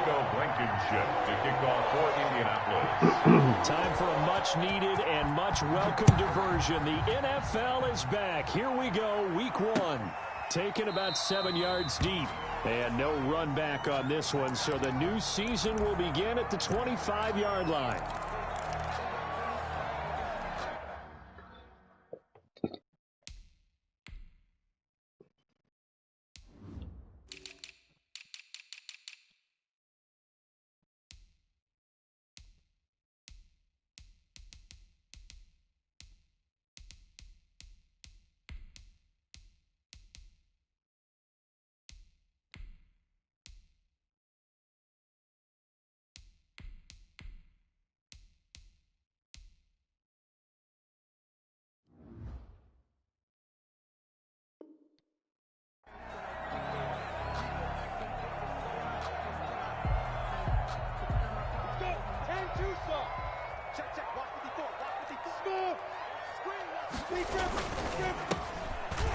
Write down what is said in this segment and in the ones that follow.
Blankenship to kick off for Indianapolis. Time for a much-needed and much-welcome diversion. The NFL is back. Here we go, week 1. Taken about 7 yards deep. And no run back on this one, so the new season will begin at the 25-yard line.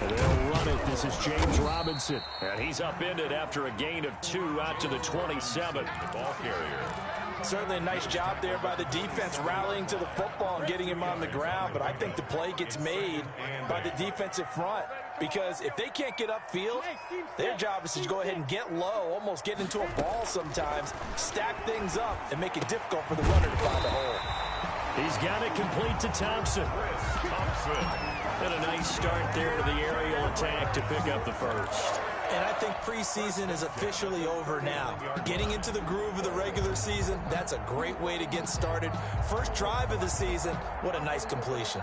And they'll run it. This is James Robinson. And he's upended after a gain of 2 out to the 27. The ball carrier. Certainly a nice job there by the defense rallying to the football and getting him on the ground. But I think the play gets made by the defensive front. Because if they can't get upfield, their job is to go ahead and get low, almost get into a ball sometimes, stack things up, and make it difficult for the runner to find a hole. He's got it complete to Thompson. And a nice start there to the aerial attack to pick up the first. And I think preseason is officially over now. Getting into the groove of the regular season, that's a great way to get started. First drive of the season, what a nice completion.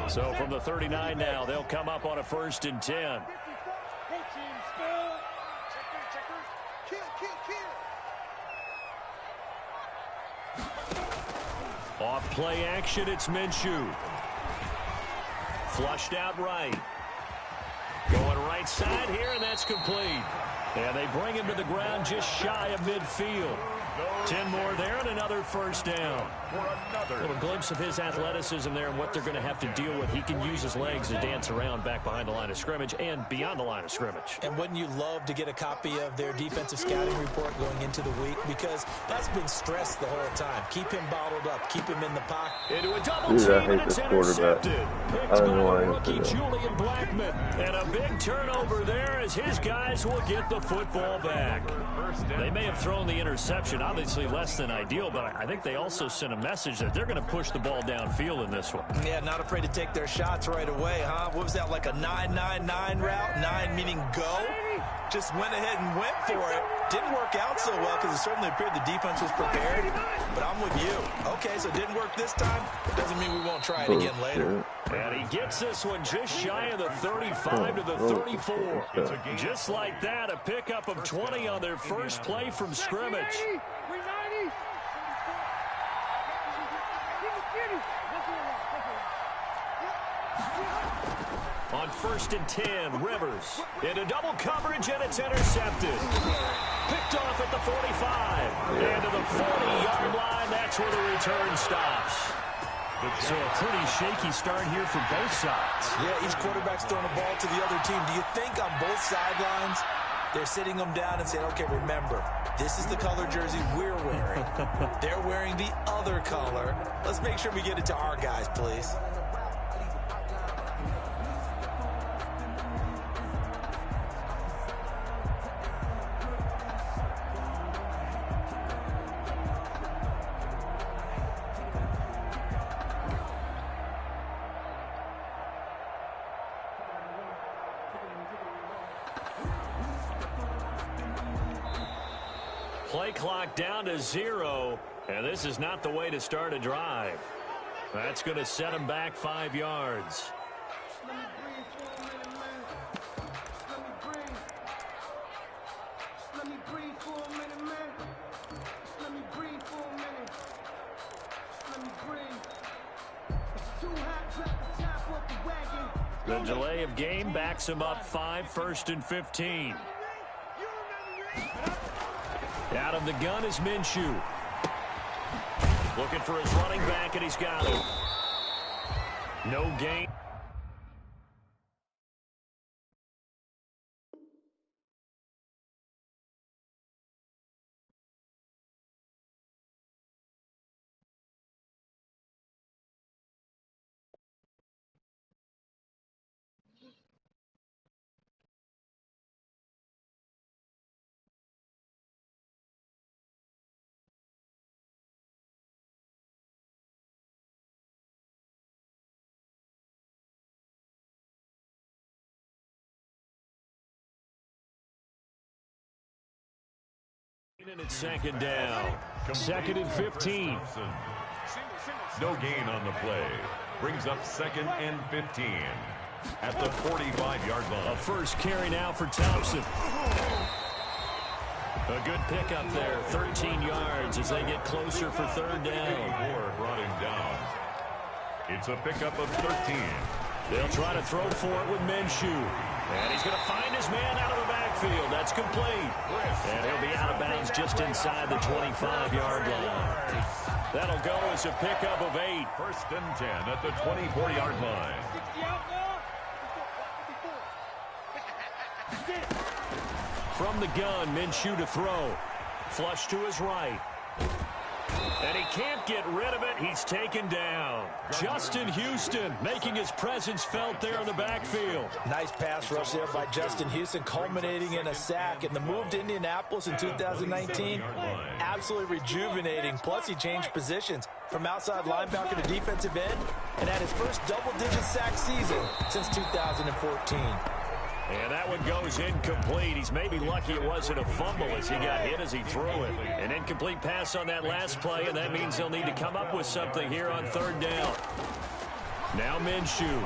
So from the 39 now, they'll come up on a 1st and 10. Off play action, it's Minshew. Flushed out right. Going right side here, and that's complete. And they bring him to the ground just shy of midfield. 10 more there and another first down. A little glimpse of his athleticism there and what they're going to have to deal with. He can use his legs to dance around back behind the line of scrimmage and beyond the line of scrimmage. And wouldn't you love to get a copy of their defensive scouting report going into the week? Because that's been stressed the whole time. Keep him bottled up. Keep him in the pocket. Into a double team, and it's intercepted. Picked by the rookie Julian Blackman. And a big turnover there as his guys will get the football back. They may have thrown the interception, obviously less than ideal, but I think they also sent a message that they're going to push the ball downfield in this one. Yeah, not afraid to take their shots right away, huh? What was that, like a 9-9-9 route? 9 meaning go? Just went ahead and went for it. Didn't work out so well because it certainly appeared the defense was prepared. But I'm with you. Okay, so it didn't work this time. Doesn't mean we won't try it again later. And he gets this one just shy of the 35 to the 34. Just like that, a pickup of 20 on their first play from scrimmage. On 1st and 10, Rivers into double coverage, and it's intercepted. Picked off at the 45. And to the 40-yard line, that's where the return stops. So a pretty shaky start here for both sides. Yeah, each quarterback's throwing a ball to the other team. Do you think on both sidelines they're sitting them down and saying, okay, remember, this is the color jersey we're wearing. They're wearing the other color. Let's make sure we get it to our guys, please. Play clock down to 0, and this is not the way to start a drive. That's going to set him back 5 yards. The delay of game backs him up 5, 1st and 15. Out of the gun is Minshew. Looking for his running back, and he's got it. No gain. And it's second down. Second and 15. No gain on the play. Brings up second and 15 at the 45-yard line. A first carry now for Thompson. A good pickup there, 13 yards as they get closer for third down. Moore brought him down. It's a pickup of 13. They'll try to throw for it with Minshew. And he's going to find his man out of the backfield. That's complete. And he'll be out of bounds just inside the 25-yard line. That'll go as a pickup of 8. First and 10 at the 24-yard line. From the gun, Minshew to throw. Flush to his right. And he can't get rid of it. He's taken down. Justin Houston making his presence felt there in the backfield. Nice pass rush there by Justin Houston, culminating in a sack. And the move to Indianapolis in 2019, absolutely rejuvenating. Plus, he changed positions from outside linebacker to defensive end and had his first double-digit sack season since 2014. And that one goes incomplete. He's maybe lucky it wasn't a fumble as he got hit as he threw it. An incomplete pass on that last play, and that means they'll need to come up with something here on third down. Now Minshew.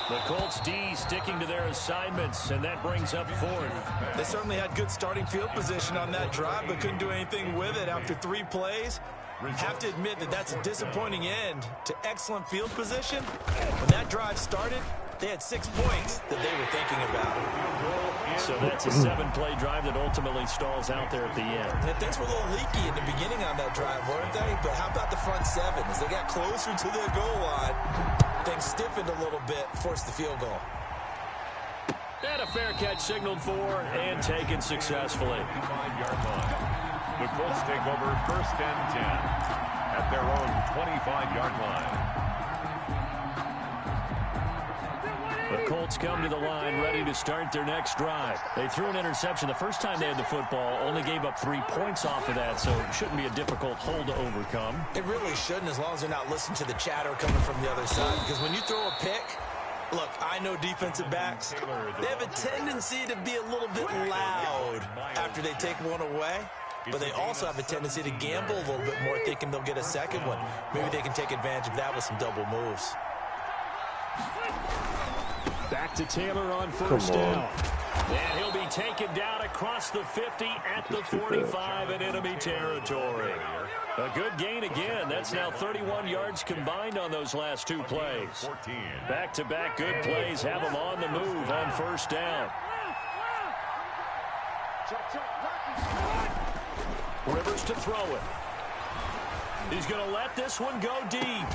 The Colts D sticking to their assignments, and that brings up fourth. They certainly had good starting field position on that drive, but couldn't do anything with it after 3 plays. Have to admit that that's a disappointing end to excellent field position. When that drive started, they had 6 points that they were thinking about. So that's a 7-play drive that ultimately stalls out there at the end. And things were a little leaky in the beginning on that drive, weren't they? But how about the front 7? As they got closer to the goal line, things stiffened a little bit, forced the field goal. And a fair catch signaled for and taken successfully. The Colts take over first and 10 at their own 25-yard line. The Colts come to the line ready to start their next drive. They threw an interception the first time they had the football, only gave up 3 points off of that, so it shouldn't be a difficult hole to overcome. It really shouldn't, as long as they're not listening to the chatter coming from the other side, because when you throw a pick, look, I know defensive backs, they have a tendency to be a little bit loud after they take one away, but they also have a tendency to gamble a little bit more, thinking they'll get a second one. Maybe they can take advantage of that with some double moves. Back to Taylor on first down. And he'll be taken down across the 50 at the 45 in enemy territory. A good gain again. That's now 31 yards combined on those last 2 plays. Back-to-back good plays have them on the move on first down. Rivers to throw it. He's going to let this one go deep.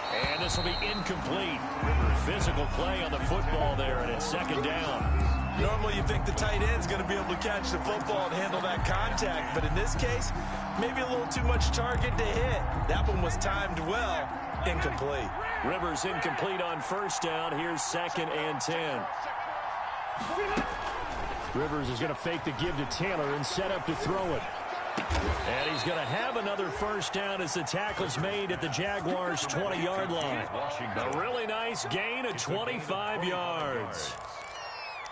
And this will be incomplete. Physical play on the football there, and it's second down. Normally you think the tight end's going to be able to catch the football and handle that contact, but in this case, maybe a little too much target to hit. That one was timed well. Incomplete. Rivers incomplete on first down. Here's second and 10. Rivers is going to fake the give to Taylor and set up to throw it. And he's going to have another first down as the tackle's made at the Jaguars' 20-yard line. A really nice gain of 25 yards.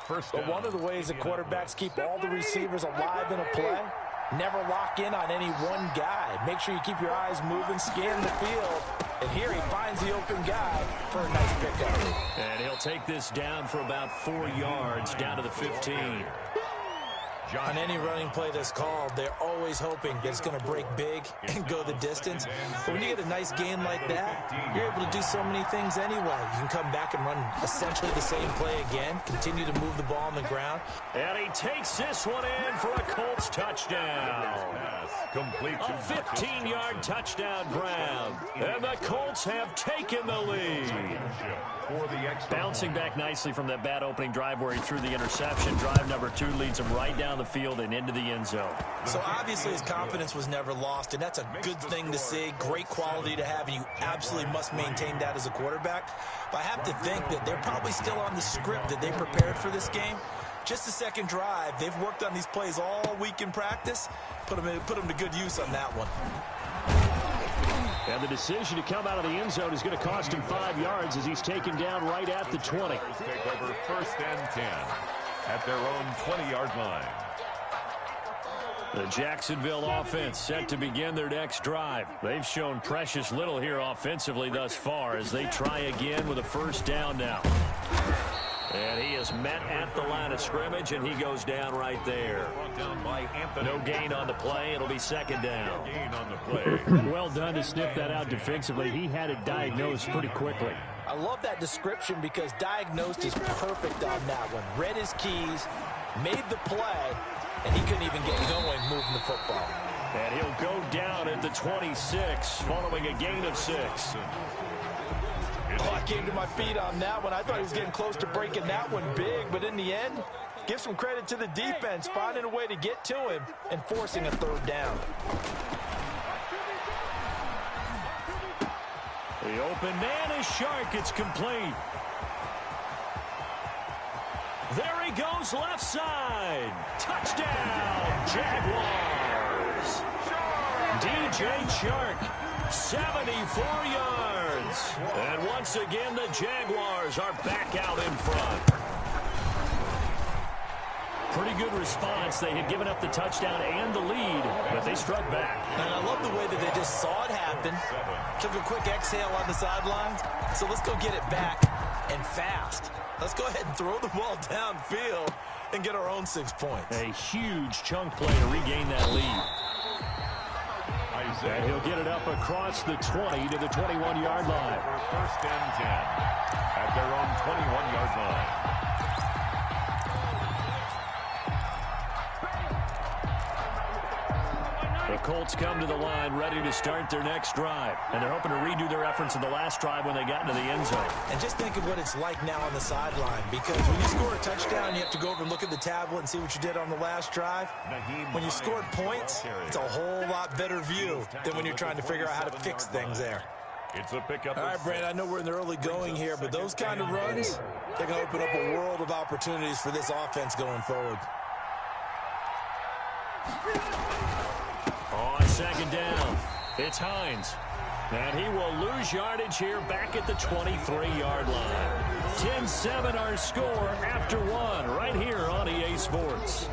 But one of the ways that quarterbacks keep all the receivers alive in a play, never lock in on any one guy. Make sure you keep your eyes moving, scan the field. And here he finds the open guy for a nice pickup. And he'll take this down for about 4 yards, down to the 15. On any running play that's called, they're always hoping that it's going to break big and go the distance. But when you get a nice gain like that, you're able to do so many things anyway. You can come back and run essentially the same play again, continue to move the ball on the ground. And he takes this one in for a Colts touchdown. A 15-yard touchdown grab. And the Colts have taken the lead. Bouncing back nicely from that bad opening drive where he threw the interception. Drive number 2 leads him right down the field and into the end zone. So obviously his confidence was never lost, and that's a good thing to see, great quality to have, and you absolutely must maintain that as a quarterback. But I have to think that they're probably still on the script that they prepared for this game. Just the second drive, they've worked on these plays all week in practice. Put them to good use on that one. And the decision to come out of the end zone is going to cost him 5 yards as he's taken down right at the 20. Take over first and 10 at their own 20-yard line. The Jacksonville offense set to begin their next drive. They've shown precious little here offensively thus far as they try again with a first down now. And he is met at the line of scrimmage, and he goes down right there. No gain on the play. It'll be second down. Well done to sniff that out defensively. He had it diagnosed pretty quickly. I love that description because diagnosed is perfect on that one. Read his keys, made the play, and he couldn't even get going moving the football. And he'll go down at the 26 following a gain of 6. Oh, I came to my feet on that one. I thought he was getting close to breaking that one big, but in the end, give some credit to the defense, finding a way to get to him and forcing a third down. The open man is Shark. It's complete. There he goes, left side. Touchdown, Jaguars. DJ Shark, 74 yards. And once again, the Jaguars are back out in front. Pretty good response. They had given up the touchdown and the lead, but they struck back. And I love the way that they just saw it happen. Took a quick exhale on the sidelines. So let's go get it back and fast. Let's go ahead and throw the ball downfield and get our own 6 points. A huge chunk play to regain that lead. And he'll get it up across the 20 to the 21-yard line. First and 10 at their own 21-yard line. The Colts come to the line ready to start their next drive. And they're hoping to redo their efforts in the last drive when they got into the end zone. And just think of what it's like now on the sideline, because when you score a touchdown, you have to go over and look at the tablet and see what you did on the last drive. When you scored points, it's a whole lot better view than when you're trying to figure out how to fix things there. It's a pickup. All right, Brandon, I know we're in the early going here, but those kind of runs, they can open up a world of opportunities for this offense going forward. On second down, it's Hines. And he will lose yardage here back at the 23-yard line. 10-7 our score after one right here on EA Sports.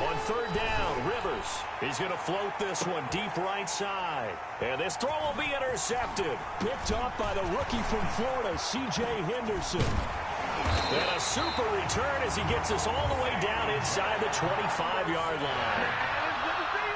On third down, Rivers. He's going to float this one deep right side. And this throw will be intercepted. Picked off by the rookie from Florida, C.J. Henderson. And a super return as he gets us all the way down inside the 25-yard line.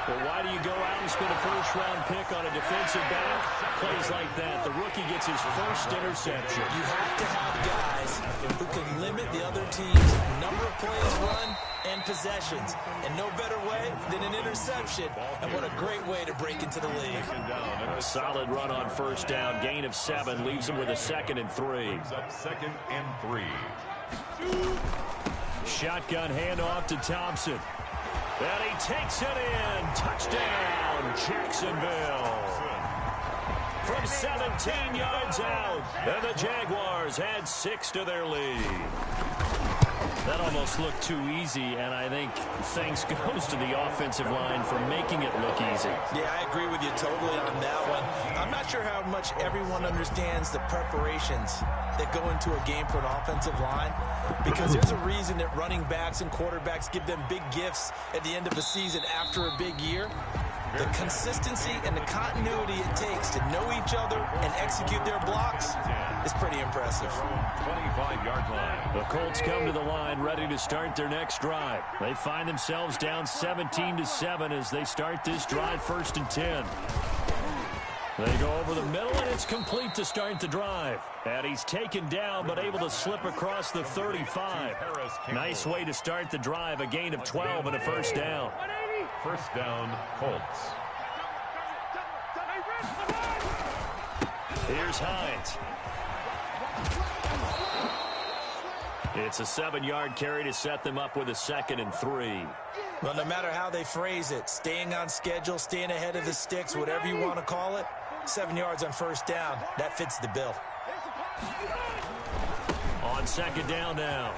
Well, why do you go out and spend a first-round pick on a defensive back? Plays like that. The rookie gets his first interception. You have to have guys who can limit the other team's number of plays run and possessions. And no better way than an interception. And what a great way to break into the league. A solid run on first down. Gain of 7 leaves him with a 2nd and 3. Second and 3. Shotgun handoff to Thompson. And he takes it in. Touchdown, Jacksonville. From 17 yards out. And the Jaguars add 6 to their lead. That almost looked too easy, and I think thanks goes to the offensive line for making it look easy. Yeah, I agree with you totally on that one. I'm not sure how much everyone understands the preparations that go into a game for an offensive line, because there's a reason that running backs and quarterbacks give them big gifts at the end of a season after a big year. The consistency and the continuity it takes to know each other and execute their blocks is pretty impressive. 25-yard line. The Colts come to the line ready to start their next drive. They find themselves down 17-7 as they start this drive, 1st and 10. They go over the middle, and it's complete to start the drive. And he's taken down, but able to slip across the 35. Nice way to start the drive, a gain of 12 and a first down. First down, Colts. Here's Hines. It's a 7-yard carry to set them up with a 2nd and 3. Well, no matter how they phrase it, staying on schedule, staying ahead of the sticks, whatever you want to call it, 7 yards on first down, that fits the bill. On second down now,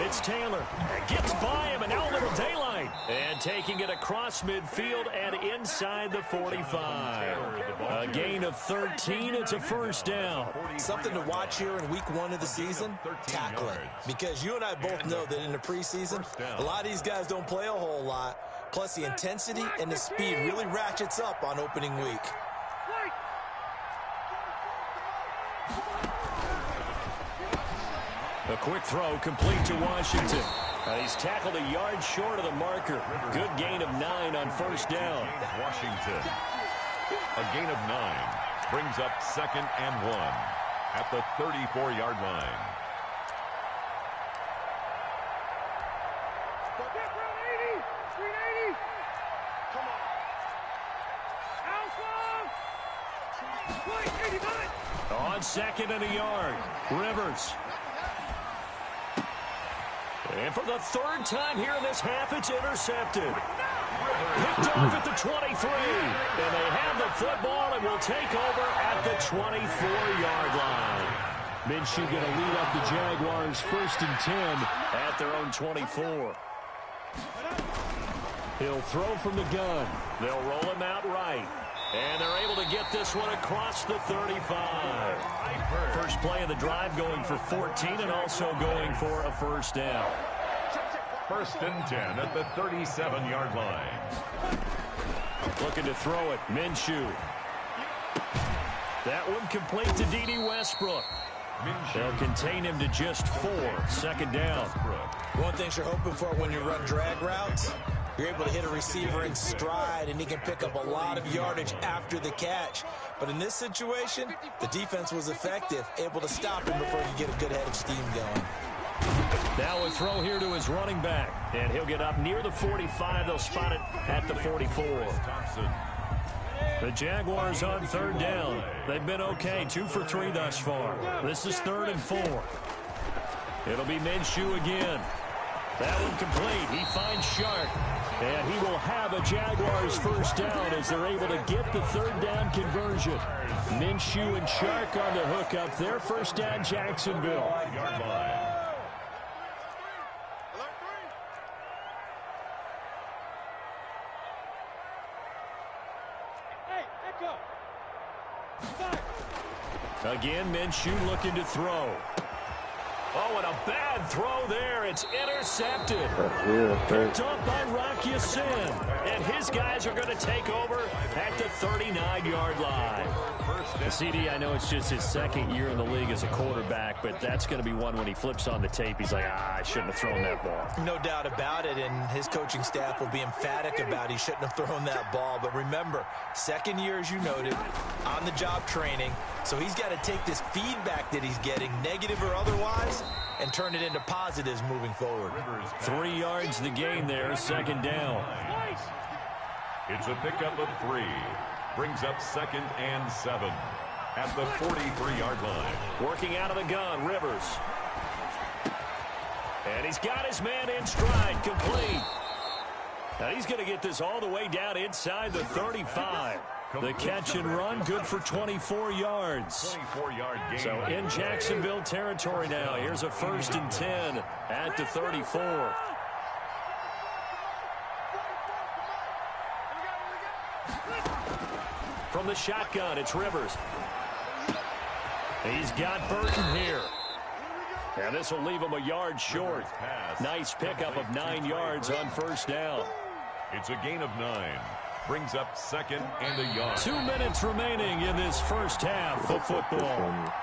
It's Taylor. Gets by him, and now a little daylight. And taking it across midfield and inside the 45. A gain of 13. It's a first down. Something to watch here in week 1 of the season, tackling. Because you and I both know that in the preseason, a lot of these guys don't play a whole lot. Plus, the intensity and the speed really ratchets up on opening week. A quick throw complete to Washington. He's tackled a yard short of the marker. Good gain of 9 on first down. Washington. A gain of 9 brings up 2nd and 1 at the 34-yard line. On 2nd and a yard, Rivers. And for the 3rd time here in this half, it's intercepted. Picked off at the 23. And they have the football and will take over at the 24-yard line. Minshew going to lead up the Jaguars 1st and 10 at their own 24. He'll throw from the gun. They'll roll him out right. And they're able to get this one across the 35. First play of the drive going for 14 and also going for a first down. 1st and 10 at the 37-yard line. Looking to throw it. Minshew. That one complete to D.D. Westbrook. They'll contain him to just 4. 2nd down. One thing you're hoping for when you run drag routes, you're able to hit a receiver in stride, and he can pick up a lot of yardage after the catch. But in this situation, the defense was effective, able to stop him before he get a good head of steam going. Now a throw here to his running back, and he'll get up near the 45. They'll spot it at the 44. The Jaguars on 3rd down. They've been okay, 2 for 3 thus far. This is 3rd and 4. It'll be Minshew again. That one complete. He finds Shark. And he will have a Jaguars first down as they're able to get the 3rd down conversion. Minshew and Shark on the hook up their first down, Jacksonville. Again, Minshew looking to throw. Oh, and a bad throw there. It's intercepted. Picked up by Rocky Sin. And his guys are going to take over at the 39-yard line. The CD, I know it's just his 2nd year in the league as a quarterback, but that's going to be one when he flips on the tape. He's like, I shouldn't have thrown that ball. No doubt about it, and his coaching staff will be emphatic about he shouldn't have thrown that ball. But remember, 2nd year, as you noted, on-the-job training. So he's got to take this feedback that he's getting, negative or otherwise, and turn it into positives moving forward. 3 yards the gain there, 2nd down. It's a pickup of 3. Brings up 2nd and 7 at the 43-yard line. Working out of the gun, Rivers. And he's got his man in stride, complete. Now he's going to get this all the way down inside the 35. The catch and run, good for 24 yards. 24-yard gain. So in Jacksonville territory now. Here's a 1st and 10 at the 34. From the shotgun, it's Rivers. He's got Burton here. And this will leave him a yard short. Nice pickup of 9 yards on first down. It's a gain of 9. Brings up 2nd and a yard. 2 minutes remaining in this first half of football.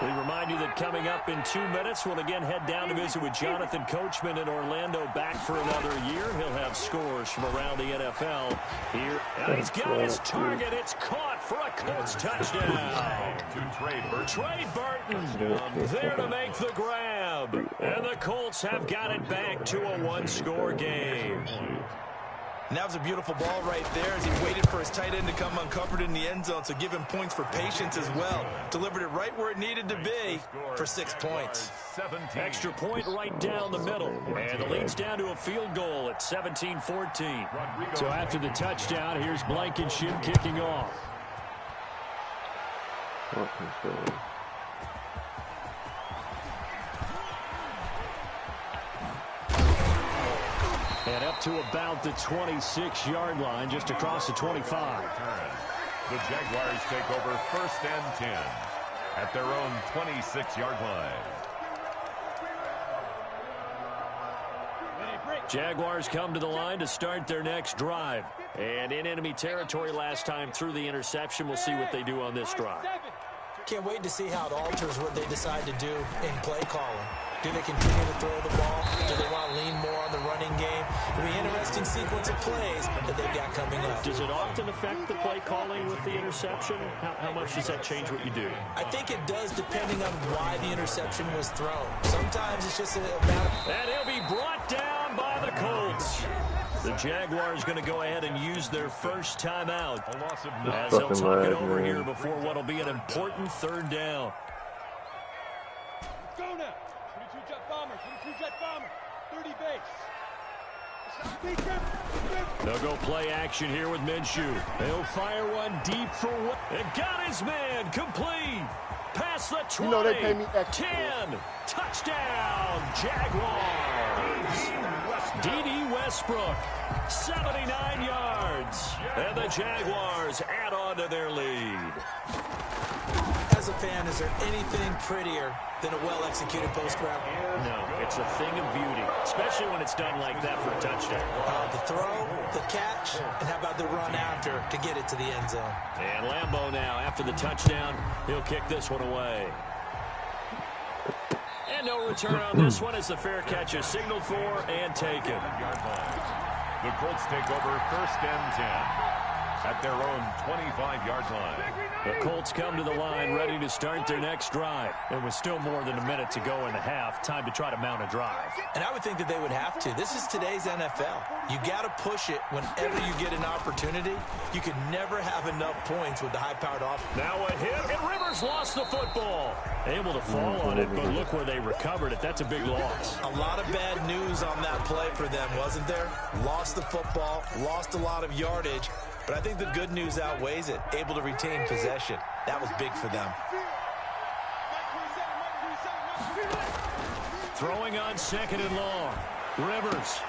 We remind you that coming up in 2 minutes, we'll again head down to visit with Jonathan Coachman in Orlando, back for another year. He'll have scores from around the NFL here. And he's got his target. It's caught for a Colts touchdown. Trey Burton there to make the grab. And the Colts have got it back to a 1-score game. And that was a beautiful ball right there as he waited for his tight end to come uncovered in the end zone, so give him points for patience as well. Delivered it right where it needed to be for 6 points. Extra point right down the middle. And the lead's down to a field goal at 17-14. So after the touchdown, here's Blankenship kicking off. And up to about the 26-yard line, just across the 25. The Jaguars take over 1st and 10 at their own 26-yard line. Jaguars come to the line to start their next drive. And in enemy territory last time through the interception. We'll see what they do on this drive. Can't wait to see how it alters what they decide to do in play calling. Do they continue to throw the ball? Do they want to lean more on the running game? It'll be an interesting sequence of plays that they've got coming up. Does it often affect the play calling with the interception? How much does that change what you do? I think it does, depending on why the interception was thrown. Sometimes it's just a matter of... And he'll be brought down by the Colts. The Jaguars going to go ahead and use their first timeout as they'll talk it over here before what will be an important 3rd down. Go now. 22 jet bomber, 22 jet bomber, 30 base. They'll go play action here with Minshew. He'll fire one deep for what? And got his man complete. Past the 20. You know they pay me extra. 10. Touchdown, Jaguars. D.D. Westbrook, 79 yards. And the Jaguars add on to their lead. As a fan, is there anything prettier than a well-executed post route? No, it's a thing of beauty, especially when it's done like that for a touchdown. The throw, the catch, and how about the run after to get it to the end zone? And Lambeau now, after the touchdown, he'll kick this one away. And no return on this one as the fair catch is signaled for and taken. The Colts take over 1st and 10 at their own 25-yard line. The Colts come to the line ready to start their next drive. There was still more than a minute to go in the half. Time to try to mount a drive. And I would think that they would have to. This is today's NFL. You got to push it whenever you get an opportunity. You can never have enough points with the high-powered offense. Now a hit, and Rivers lost the football. Able to fall on it, but look where they recovered it. That's a big loss. A lot of bad news on that play for them, wasn't there? Lost the football, lost a lot of yardage. But I think the good news outweighs it. Able to retain possession. That was big for them. Throwing on 2nd and long. Rivers.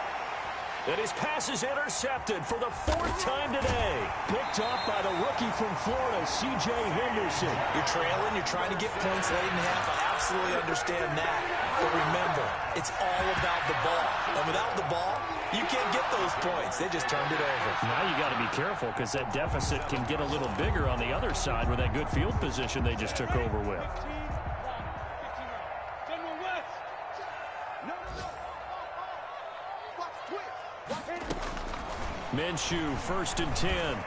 And his pass is intercepted for the 4th time today. Picked off by the rookie from Florida, C.J. Henderson. You're trailing. You're trying to get points late in half. I absolutely understand that. But remember, it's all about the ball. And without the ball, you can't get those points. They just turned it over. Now you got to be careful because that deficit can get a little bigger on the other side with that good field position they just took over with. Minshew, 1st and 10.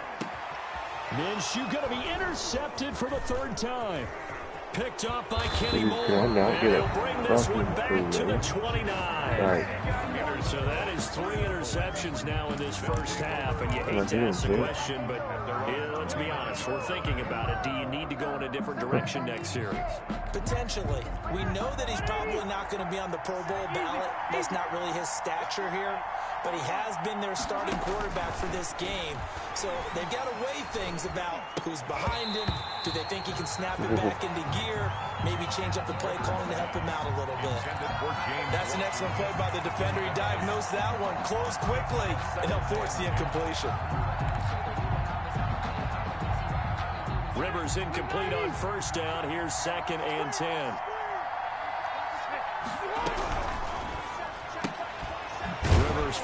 Minshew going to be intercepted for the 3rd time. Picked off by Kenny Moore. And he'll bring this one back to the 29. So that is 3 interceptions now in this first half. And you hate to ask the question, but let's be honest. We're thinking about it. Do you need to go in a different direction next series? Potentially. We know that he's probably not going to be on the Pro Bowl ballot. That's not really his stature here. But he has been their starting quarterback for this game. So they've got to weigh things about who's behind him. Do they think he can snap it back into gear? Maybe change up the play calling to help him out a little bit. That's an excellent play by the defender. He diagnosed that one, closed quickly, and he'll force the incompletion. Rivers incomplete on 1st down. Here's 2nd and 10.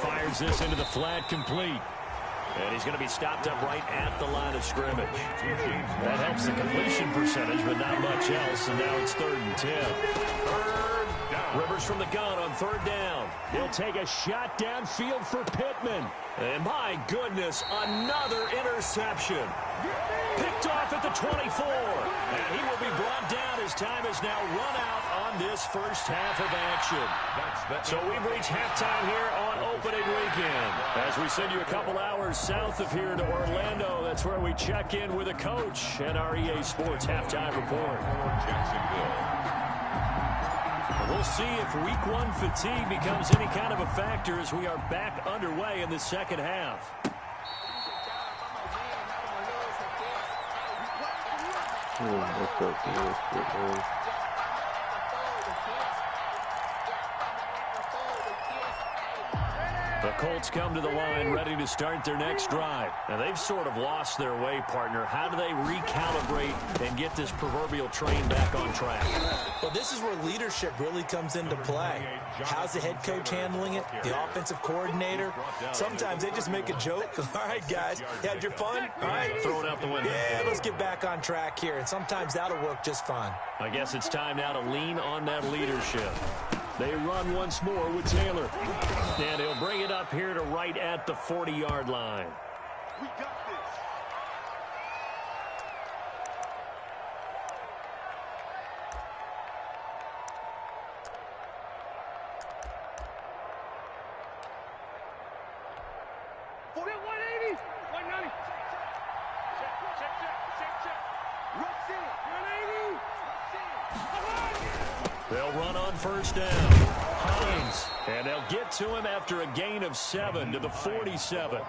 Fires this into the flat, complete. And he's going to be stopped up right at the line of scrimmage. That helps the completion percentage, but not much else. And now it's 3rd and 10. Rivers from the gun on 3rd down. He'll take a shot downfield for Pittman. And my goodness, another interception. Picked off at the 24. And he will be brought down as time is now run out on this first half of action. So we've reached halftime here on opening weekend. As we send you a couple hours south of here to Orlando, that's where we check in with a coach and our EA Sports halftime report. We'll see if week 1 fatigue becomes any kind of a factor as we are back underway in the second half. The Colts come to the line ready to start their next drive. And they've sort of lost their way, partner. How do they recalibrate and get this proverbial train back on track? Well, this is where leadership really comes into play. How's the head coach handling it? The offensive coordinator? Sometimes they just make a joke. All right, guys, you had your fun? All right, throw it out the window. Yeah, let's get back on track here. And sometimes that'll work just fine. I guess it's time now to lean on that leadership. They run once more with Taylor. And he'll bring it up here to right at the 40-yard line. We got this. For it, 180. 190. Check. Rocks in. 180. They'll run on first down. Hines. And they'll get to him after a gain of 7 to the 47.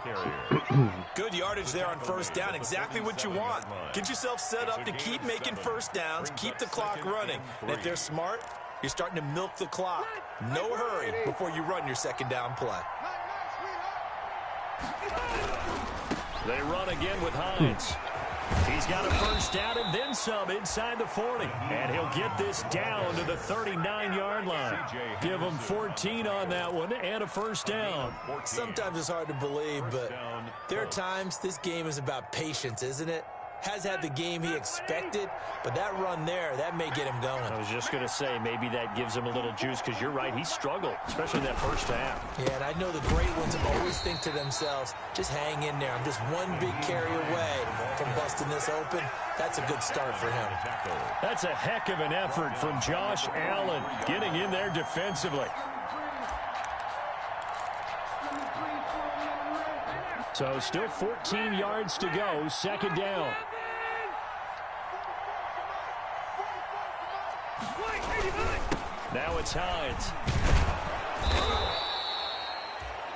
Good yardage there on first down. Exactly what you want. Get yourself set up to keep making first downs, keep the clock running. And if they're smart, you're starting to milk the clock. No hurry before you run your second down play. They run again with Hines. He's got a first down and then some inside the 40. And he'll get this down to the 39-yard line. Give him 14 on that one and a first down. Sometimes it's hard to believe, but there are times this game is about patience, isn't it? Has had the game he expected, but that run there, that may get him going. I was just going to say, maybe that gives him a little juice, because you're right, he struggled, especially in that first half. Yeah, and I know the great ones have always think to themselves, just hang in there. I'm just one big carry away from busting this open. That's a good start for him. That's a heck of an effort from Josh Allen, getting in there defensively. So still 14 yards to go, second down. Now it's Hines.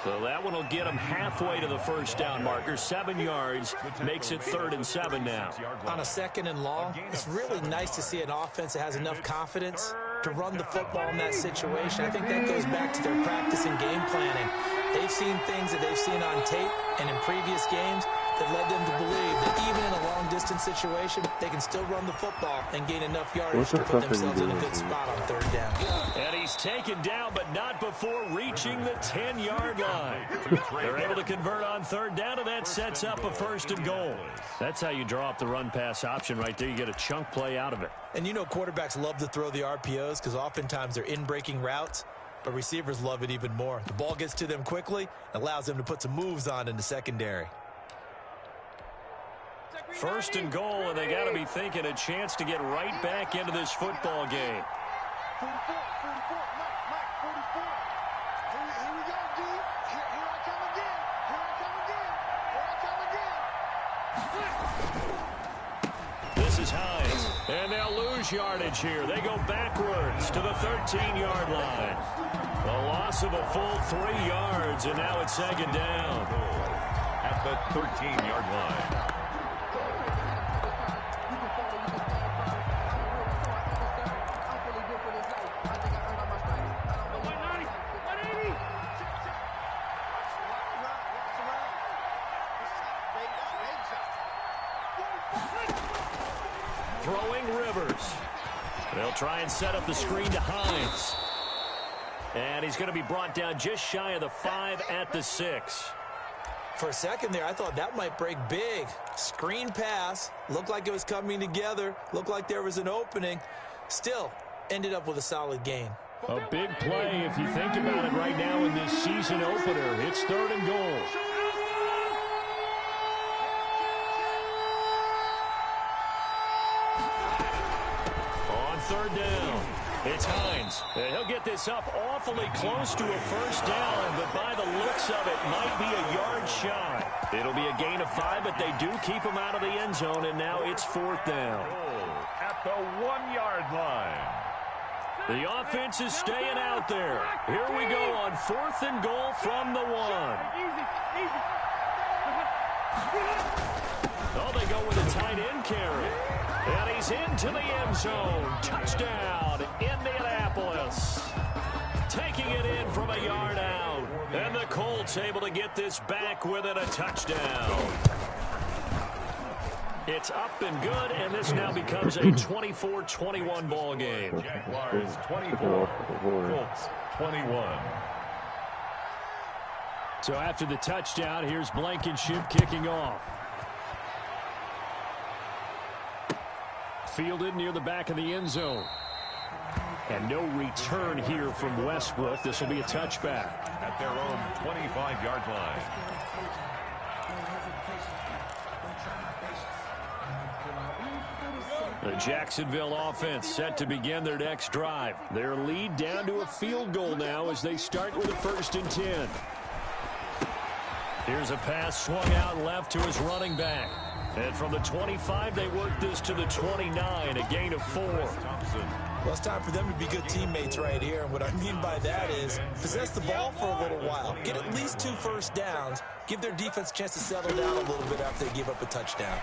So that one will get him halfway to the first down marker. 7 yards, makes it 3rd and 7 now. On a 2nd and long, it's really nice to see an offense that has enough confidence to run the football in that situation. I think that goes back to their practice and game planning. They've seen things that they've seen on tape and in previous games that led them to believe that even in a long-distance situation, they can still run the football and gain enough yardage to put themselves in a good spot on 3rd down. And he's taken down, but not before reaching the 10-yard line. They're able to convert on 3rd down, and that sets up a 1st and goal. That's how you draw up the run-pass option right there. You get a chunk play out of it. And you know quarterbacks love to throw the RPOs because oftentimes they're in-breaking routes, but receivers love it even more. The ball gets to them quickly, allows them to put some moves on in the secondary. 1st and goal, and they got to be thinking a chance to get right back into this football game. 44, Mike, 44. Here we go, dude. Here I come again. This is Hines, and they'll lose yardage here. They go backwards to the 13-yard line. A loss of a full 3 yards, and now it's 2nd down. At the 13-yard line. Throwing Rivers. They'll try and set up the screen to Hines. And he's going to be brought down just shy of the 5 at the 6. For a second there, I thought that might break big. Screen pass. Looked like it was coming together. Looked like there was an opening. Still, ended up with a solid gain. A big play if you think about it right now in this season opener. It's 3rd and goal. On 3rd down, it's Hines. He'll get this up awfully close to a first down, but by the looks of it, might be a yard shy. It'll be a gain of 5, but they do keep him out of the end zone, and now it's 4th down. At the 1-yard line. The offense is staying out there. Here we go on 4th and goal from the 1. Oh, they go with a tight end carry. And he's into the end zone. Touchdown, Indianapolis. Taking it in from a yard out. And the Colts able to get this back within a touchdown. It's up and good, and this now becomes a 24-21 ball game. Jaguars 24, Colts 21. So after the touchdown, here's Blankenship kicking off. Fielded near the back of the end zone. And no return here from Westbrook. This will be a touchback. At their own 25-yard line. The Jacksonville offense set to begin their next drive. Their lead down to a field goal now as they start with a 1st and 10. Here's a pass swung out left to his running back. And from the 25, they work this to the 29, a gain of 4. Well, it's time for them to be good teammates right here. And what I mean by that is possess the ball for a little while. Get at least 2 first downs. Give their defense a chance to settle down a little bit after they give up a touchdown.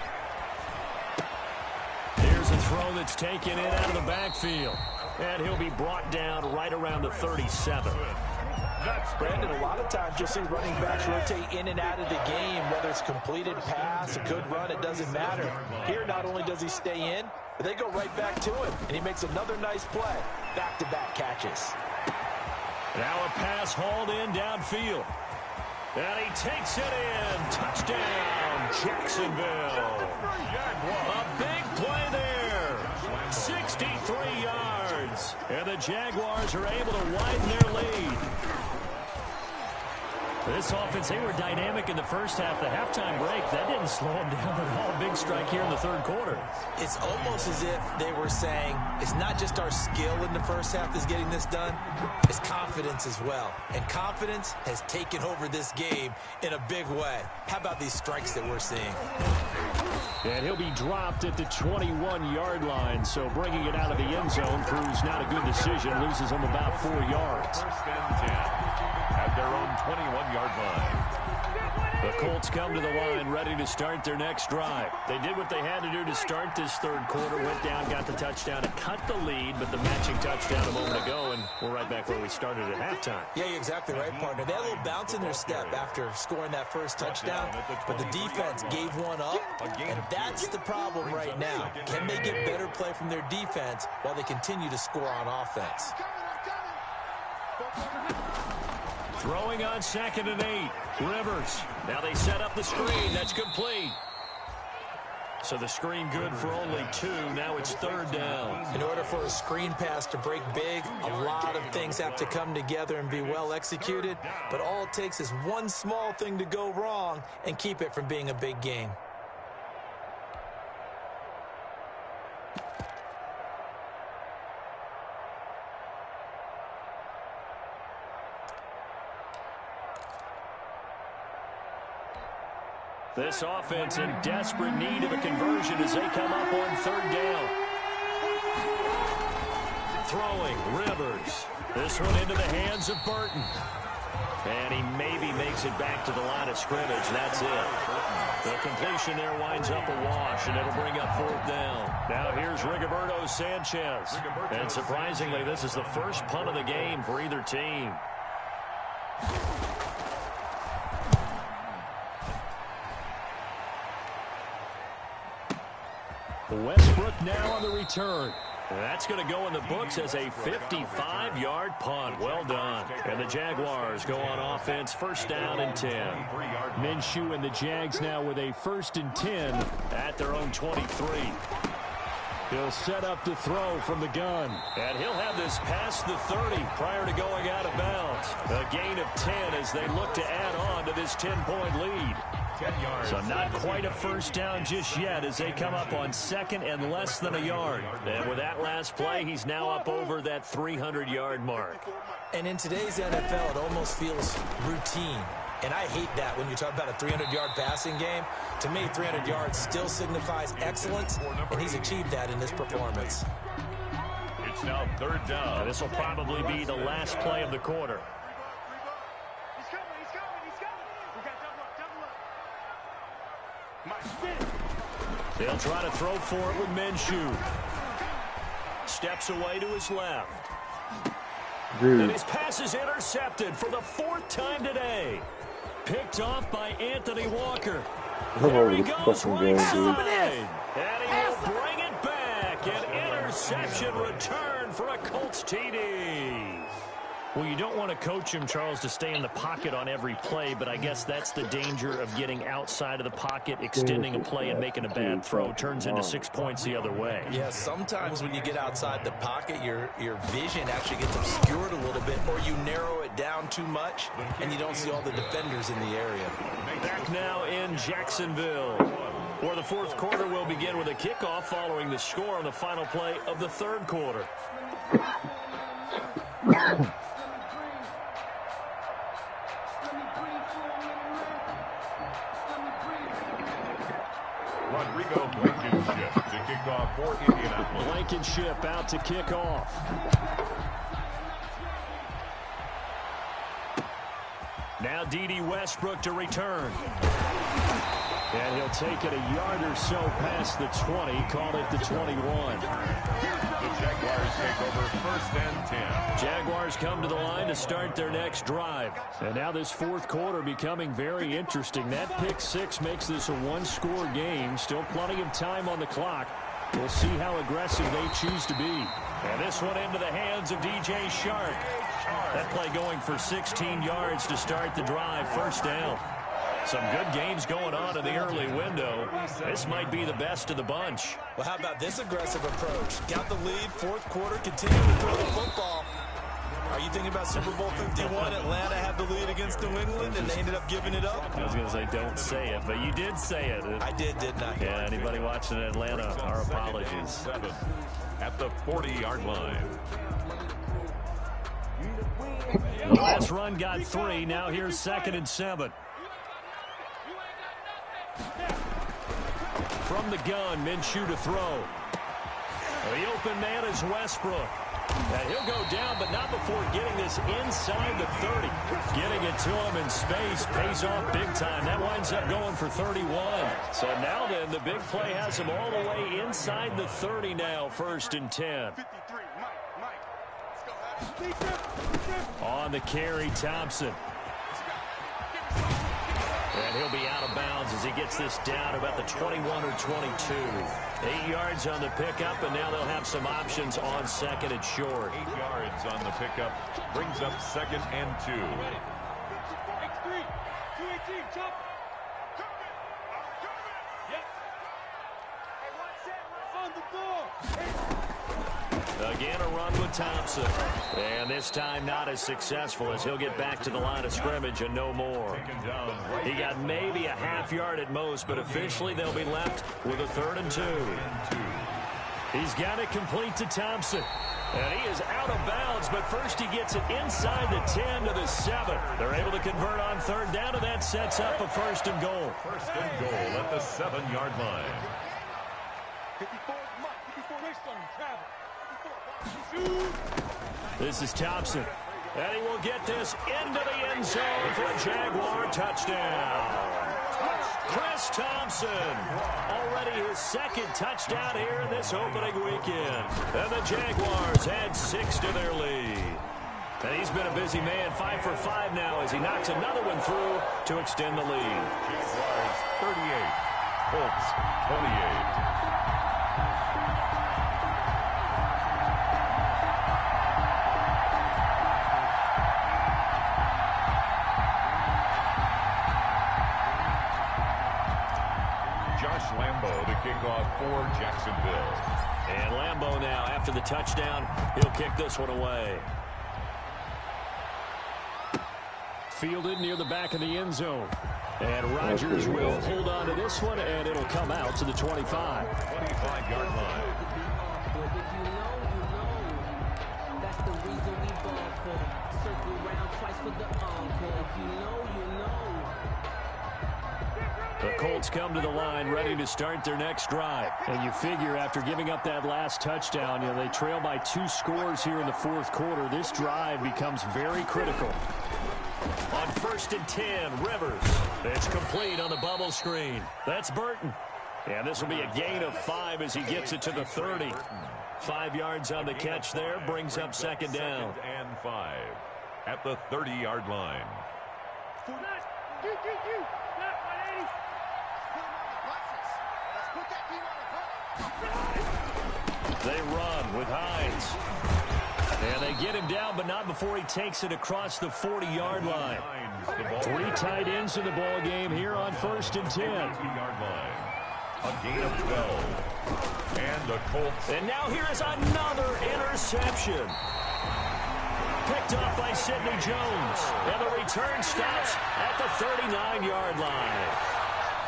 Here's a throw that's taken in out of the backfield. And he'll be brought down right around the 37. Brandon, a lot of times you'll see running backs rotate in and out of the game, whether it's completed pass, a good run, it doesn't matter. Here, not only does he stay in, but they go right back to him, and he makes another nice play. Back-to-back catches. Now a pass hauled in downfield. And he takes it in. Touchdown, Jacksonville. A big play there. 63 yards. And the Jaguars are able to widen their lead. This offense, they were dynamic in the first half. The halftime break, that didn't slow them down at all. Big strike here in the 3rd quarter. It's almost as if they were saying, it's not just our skill in the first half that's getting this done, it's confidence as well. And confidence has taken over this game in a big way. How about these strikes that we're seeing? And he'll be dropped at the 21-yard line, so bringing it out of the end zone proves not a good decision. Loses him about 4 yards. 1st and 10. At their own 21-yard line. The Colts come to the line ready to start their next drive. They did what they had to do to start this 3rd quarter, went down, got the touchdown to cut the lead, but the matching touchdown a moment ago, and we're right back where we started at halftime. Yeah, you're exactly right, partner. They had a little bounce in their step after scoring that first touchdown, but the defense gave one up, and that's the problem right now. Can they get better play from their defense while they continue to score on offense? Throwing on 2nd and 8. Rivers. Now they set up the screen. That's complete. So the screen good for only 2. Now it's 3rd down. In order for a screen pass to break big, a lot of things have to come together and be well executed. But all it takes is one small thing to go wrong and keep it from being a big game. This offense in desperate need of a conversion as they come up on 3rd down. Throwing, Rivers. This one into the hands of Burton. And he maybe makes it back to the line of scrimmage. That's it. The completion there winds up a wash, and it'll bring up 4th down. Now here's Rigoberto Sanchez. And surprisingly, this is the first punt of the game for either team. Westbrook now on the return. That's going to go in the books as a 55-yard punt. Well done. And the Jaguars go on offense, 1st down and 10. Minshew and the Jags now with a 1st and 10 at their own 23. He'll set up the throw from the gun. And he'll have this past the 30 prior to going out of bounds. A gain of 10 as they look to add on to this 10-point lead. 10 yards. So not quite a 1st down just yet as they come up on 2nd and less than a yard. And with that last play, he's now up over that 300-yard mark. And in today's NFL, it almost feels routine. And I hate that when you talk about a 300-yard passing game. To me, 300 yards still signifies excellence, and he's achieved that in this performance. It's now 3rd down. Now, this will probably be the last play of the quarter. They'll try to throw for it with Minshew. Steps away to his left. And his pass is intercepted for the 4th time today. Picked off by Anthony Walker. There he goes right side. And he will bring it back. An interception return for a Colts TD. Well, you don't want to coach him, Charles, to stay in the pocket on every play, but I guess that's the danger of getting outside of the pocket, extending a play, and making a bad throw. Turns into 6 points the other way. Yeah, sometimes when you get outside the pocket, your vision actually gets obscured a little bit, or you narrow it down too much, and you don't see all the defenders in the area. Back now in Jacksonville, where the 4th quarter will begin with a kickoff following the score on the final play of the 3rd quarter. Rodrigo Blankenship to kick off for Indianapolis. Blankenship out to kick off. Now D.D. Westbrook to return. And he'll take it a yard or so past the 20, call it the 21. The Jaguars take over 1st and 10. Jaguars come to the line to start their next drive. And now this 4th quarter becoming very interesting. That pick 6 makes this a 1-score game. Still plenty of time on the clock. We'll see how aggressive they choose to be. And this one into the hands of DJ Shark. That play going for 16 yards to start the drive. 1st down. Some good games going on in the early window. This might be the best of the bunch. Well, how about this aggressive approach? Got the lead, 4th quarter, continue to throw the football. Are you thinking about Super Bowl 51? Atlanta had the lead against New England, and they ended up giving it up? I was going to say, don't say it, but you did say it. I did, didn't I? Yeah, anybody watching Atlanta, our apologies. 7 at the 40-yard line. The last run got 3. Now here's 2nd and 7. From the gun, Minshew to throw. The open man is Westbrook. And he'll go down, but not before getting this inside the 30. Getting it to him in space pays off big time. That winds up going for 31. So now then, the big play has him all the way inside the 30 now, 1st and 10. On the carry, Thompson. And he'll be out of bounds as he gets this down about the 21 or 22. 8 yards on the pickup, and now they'll have some options on 2nd and short. 8 yards on the pickup. Brings up 2nd and 2. Again, a run with Thompson. And this time not as successful as he'll get back to the line of scrimmage and no more. He got maybe a half yard at most, but officially they'll be left with a 3rd and 2. He's got it complete to Thompson. And he is out of bounds, but first he gets it inside the 10 to the 7. They're able to convert on 3rd down, and that sets up a 1st and goal. 1st and goal at the 7-yard line. 54 race zone, travel. This is Thompson. And he will get this into the end zone for a Jaguar touchdown. Chris Thompson, already his 2nd touchdown here in this opening weekend. And the Jaguars add 6 to their lead. And he's been a busy man, 5 for 5 now as he knocks another one through to extend the lead. Jaguars 38, Colts 28. Lambeau to kick off for Jacksonville. And Lambeau now, after the touchdown, he'll kick this one away. Fielded near the back of the end zone. And Rodgers will hold on to this one, and it'll come out to the 25. 25-yard line. That's the reason we ball for. Circle round twice for the encore. If you know, you know. The Colts come to the line ready to start their next drive. And you figure after giving up that last touchdown, they trail by 2 scores here in the 4th quarter. This drive becomes very critical. On 1st and 10, Rivers. It's complete on the bubble screen. That's Burton. And this will be a gain of 5 as he gets it to the 30. 5 yards on the catch there, brings up second down. And 5 at the 30-yard line. They run with Hines. And they get him down, but not before he takes it across the 40-yard line. 3 tight ends in the ball game here on 1st and 10. A gain of 12. And the Colts. And now here is another interception. Picked up by Sidney Jones. And the return stops at the 39-yard line.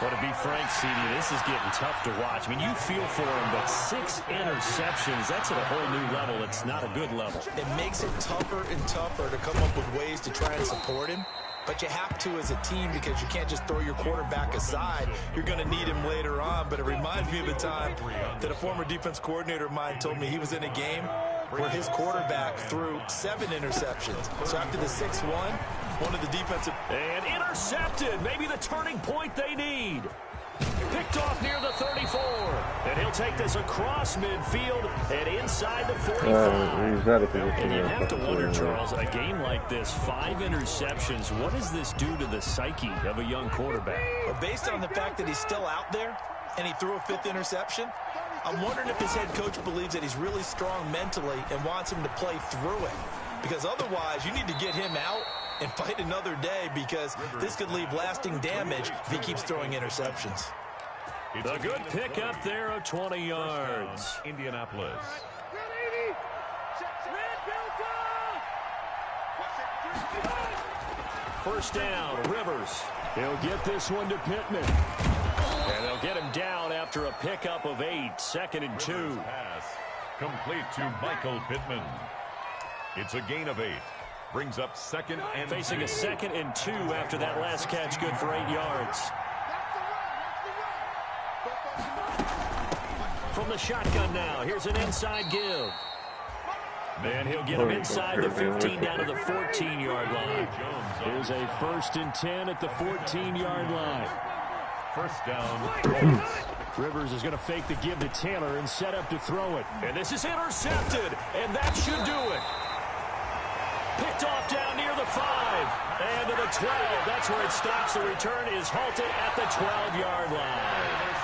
But to be frank, CD, this is getting tough to watch. I mean, you feel for him, but 6 interceptions, that's at a whole new level. It's not a good level. It makes it tougher and tougher to come up with ways to try and support him. But you have to as a team because you can't just throw your quarterback aside. You're going to need him later on. But it reminds me of a time that a former defense coordinator of mine told me he was in a game where his quarterback threw 7 interceptions. So after the 6th one of the defensive... And intercepted. Maybe the turning point they need. Picked off near the 34. And he'll take this across midfield and inside the 45. And you have to wonder, Charles, a game like this, 5 interceptions, what does this do to the psyche of a young quarterback? Well, based on the fact that he's still out there and he threw a 5th interception, I'm wondering if his head coach believes that he's really strong mentally and wants him to play through it. Because otherwise, you need to get him out and fight another day because this could leave lasting damage if he keeps throwing interceptions. A good pick up there of 20 yards. Indianapolis. First down, Rivers. He'll get this one to Pittman. And they'll get him down after a pickup of 8, 2nd and 2. Pass complete to Michael Pittman. It's a gain of 8. Brings up 2nd and facing a 2nd and 2 after that last catch, good for 8 yards. From the shotgun now, here's an inside give. And he'll get him inside the 15 down to the 14-yard line. Here's a 1st and 10 at the 14-yard line. First down. Rivers is going to fake the give to Taylor and set up to throw it. And this is intercepted, and that should do it. Picked off down near the 5 and to the 12. That's where it stops. The return is halted at the 12-yard line.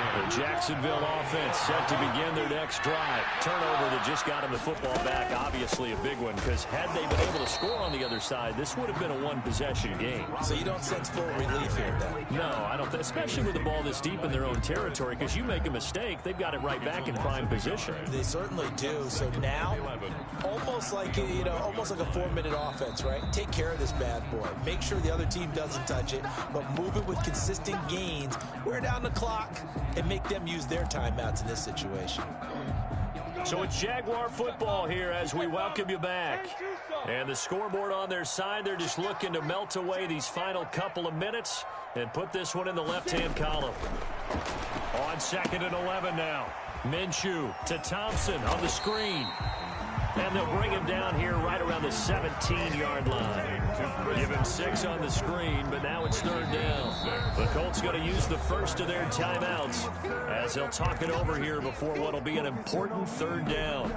The Jacksonville offense set to begin their next drive. Turnover that just got him the football back. Obviously a big one because had they been able to score on the other side, this would have been a one-possession game. So you don't sense full relief here, then? No, I don't. Especially with the ball this deep in their own territory because you make a mistake, they've got it right back in prime position. They certainly do. So now, almost like a 4-minute offense, right? Take care of this bad boy. Make sure the other team doesn't touch it, but move it with consistent gains. Wear down the clock and make them use their timeouts in this situation. So it's Jaguar football here as we welcome you back. And the scoreboard on their side, they're just looking to melt away these final couple of minutes and put this one in the left-hand column. On 2nd and 11 now. Minshew to Thompson on the screen. And they'll bring him down here right around the 17-yard line. Give him 6 on the screen, but now it's 3rd down. The Colts going to use the first of their timeouts as they'll talk it over here before what will be an important 3rd down.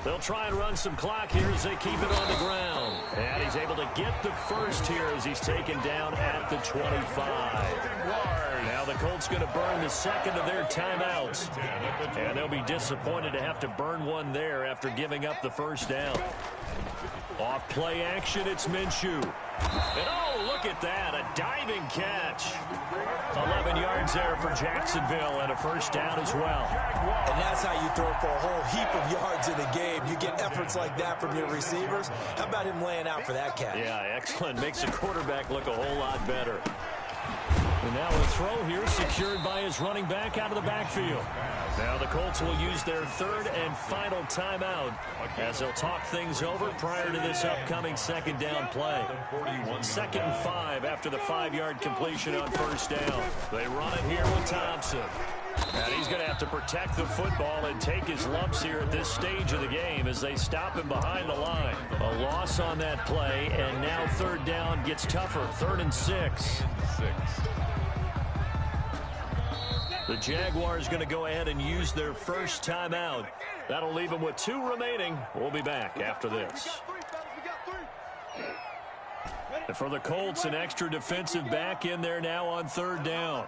They'll try and run some clock here as they keep it on the ground. And he's able to get the first here as he's taken down at the 25. Now the Colts going to burn the 2nd of their timeouts. And they'll be disappointed to have to burn one there after giving up the first down. Off play action, it's Minshew. And oh, look at that, a diving catch. 11 yards there for Jacksonville and a first down as well. And that's how you throw for a whole heap of yards in a game. You get efforts like that from your receivers. How about him laying out for that catch? Yeah, excellent. Makes the quarterback look a whole lot better. And now a throw here secured by his running back out of the backfield. Now the Colts will use their 3rd and final timeout as they'll talk things over prior to this upcoming 2nd down play. 2nd and 5 after the 5-yard completion on 1st down. They run it here with Thompson. And he's going to have to protect the football and take his lumps here at this stage of the game as they stop him behind the line. A loss on that play, and now third down gets tougher. 3rd and 6. The Jaguars going to go ahead and use their first timeout. That'll leave them with 2 remaining. We'll be back after this. And for the Colts, an extra defensive back in there now on 3rd down.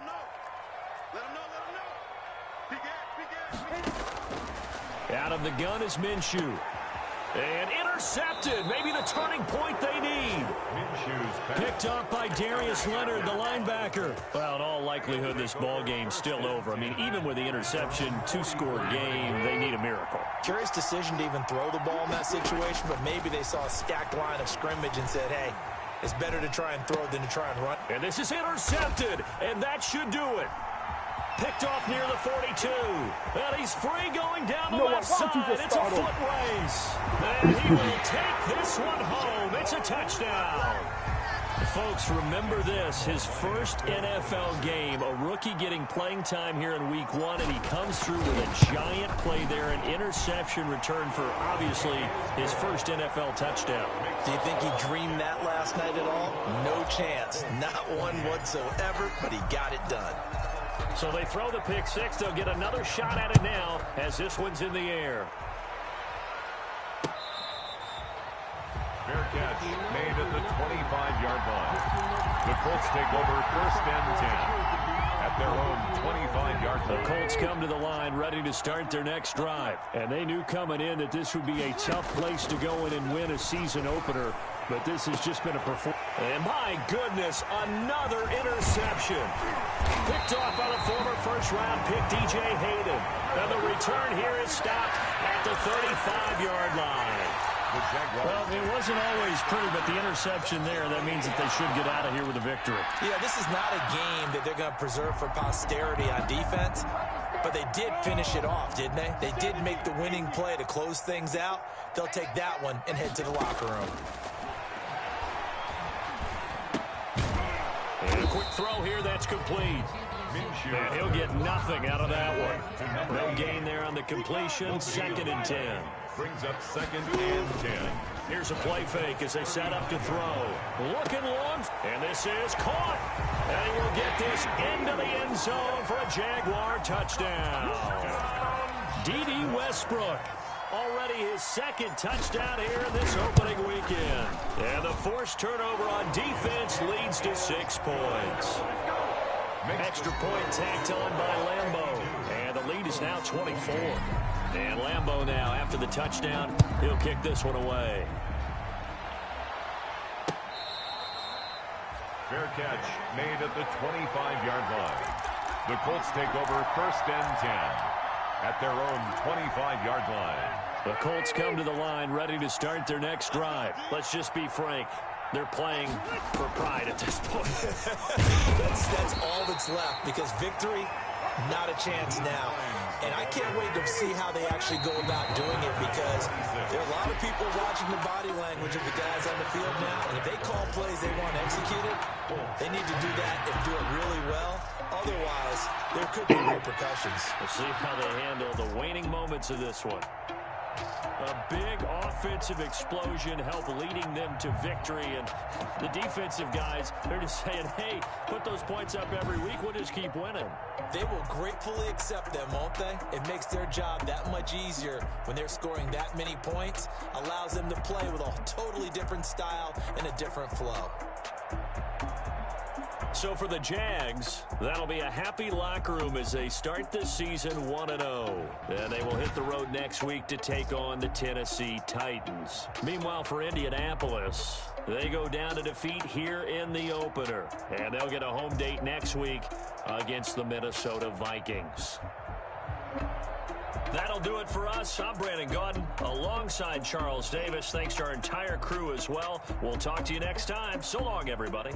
Out of the gun is Minshew. And intercepted. Maybe the turning point they need. Picked up by Darius Leonard, the linebacker. Well, in all likelihood, this ball game's still over. I mean, even with the interception, 2-score game, they need a miracle. Curious decision to even throw the ball in that situation, but maybe they saw a stacked line of scrimmage and said, hey, it's better to try and throw than to try and run. And this is intercepted, and that should do it. Picked off near the 42. And he's free going down the left side. It's a foot race. And he will take this one home. It's a touchdown. Folks, remember this. His first NFL game, a rookie getting playing time here in week 1, and he comes through with a giant play there, an interception return for, obviously, his first NFL touchdown. Do you think he dreamed that last night at all? No chance. Not one whatsoever, but he got it done. So they throw the pick 6. They'll get another shot at it now as this one's in the air. Fair catch made at the 25-yard line. The Colts take over 1st and 10 at their own 25-yard line. The Colts come to the line ready to start their next drive. And they knew coming in that this would be a tough place to go in and win a season opener. But this has just been a performance. And my goodness, another interception. Picked off by the former first-round pick, DJ Hayden. And the return here is stopped at the 35-yard line. Well, it wasn't always pretty, but the interception there, that means that they should get out of here with a victory. Yeah, this is not a game that they're going to preserve for posterity on defense, but they did finish it off, didn't they? They did make the winning play to close things out. They'll take that one and head to the locker room. And a quick throw here, that's complete. And he'll get nothing out of that one. No gain there on the completion. 2nd and 10. Brings up 2nd and 10. Here's a play fake as they set up to throw. Looking long. And this is caught. And he will get this into the end zone for a Jaguar touchdown. D.D. Westbrook. Already his 2nd touchdown here in this opening weekend. And the forced turnover on defense leads to 6 points. Extra point tacked on by Lambeau. And the lead is now 24. And Lambeau now, after the touchdown, he'll kick this one away. Fair catch made at the 25-yard line. The Colts take over 1st and 10 at their own 25-yard line. The Colts come to the line ready to start their next drive. Let's just be frank. They're playing for pride at this point. That's all that's left, because victory, not a chance now. And I can't wait to see how they actually go about doing it, because there are a lot of people watching the body language of the guys on the field now. And if they call plays they want executed, they need to do that and do it really well. Otherwise, there could be repercussions. We'll see how they handle the waning moments of this one. A big offensive explosion help leading them to victory, and the defensive guys, they're just saying, hey, put those points up every week, we'll just keep winning. They will gratefully accept them, won't they? It makes their job that much easier when they're scoring that many points, allows them to play with a totally different style and a different flow. So for the Jags, that'll be a happy locker room as they start this season 1-0. And they will hit the road next week to take on the Tennessee Titans. Meanwhile, for Indianapolis, they go down to defeat here in the opener. And they'll get a home date next week against the Minnesota Vikings. That'll do it for us. I'm Brandon Gaudin alongside Charles Davis. Thanks to our entire crew as well. We'll talk to you next time. So long, everybody.